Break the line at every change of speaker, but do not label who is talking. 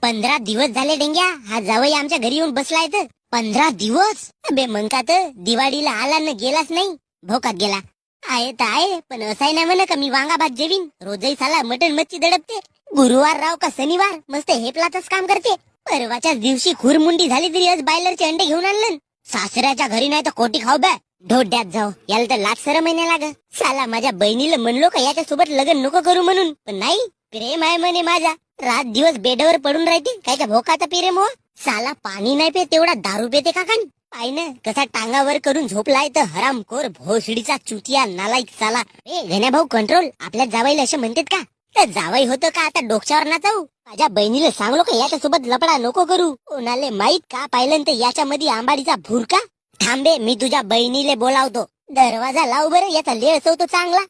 15 दिवस झाले डेंग्या, हा जावई आमच्या घरी येऊन बसलाय तर 15 दिवस. बे मंका तर दिवाळीला आला न गेलाच नाही, भोकात गेला. आहे तर आहे, पण असाय नाही म्हणा का मी वांगा भात जेवीन. रोजही साला मटण मच्छी दडपते. गुरुवार राव का शनिवार मस्त हेपलाच काम करते. परवाच्याच दिवशी खुरमुंडी झाली तरी आज बायलरचे अंडे घेऊन आणलं. सासऱ्याच्या घरी नाही तर कोटी खाऊ बे. ढोड्यात जाऊ, याला तर लाच सर महिन्या लाग. साला माझ्या बहिणीला म्हणलो का याच्या सोबत लग्न नको करू म्हणून, पण नाही, प्रेम आहे म्हणे माझा. रात दिवस बेडवर पडून राहते, कायच्या भोकाचा प्रेम हो. साला पाणी नाही पे तेवढा दारू पेते काकण. पाय ना कसा टांगावर करून झोपलाय तर हरामखोर भोसडीचा चुतिया नालायक साला. ए घन्या भाऊ कंट्रोल, आपल्या जावाईला असे म्हणतात का? तर जावाई होतं का आता डोक्यावर ना जाऊ. माझ्या बहिणीला सांगलो का याच्या सोबत लपडा नको करू. कोणाले माहित का पाहिलं तर याच्या मध्ये आंबाडीचा भुरका. थांबे, मी तुझ्या बहिणीले बोलावतो. दरवाजा लाव बरं, याचा लेळ सवतो चांगला.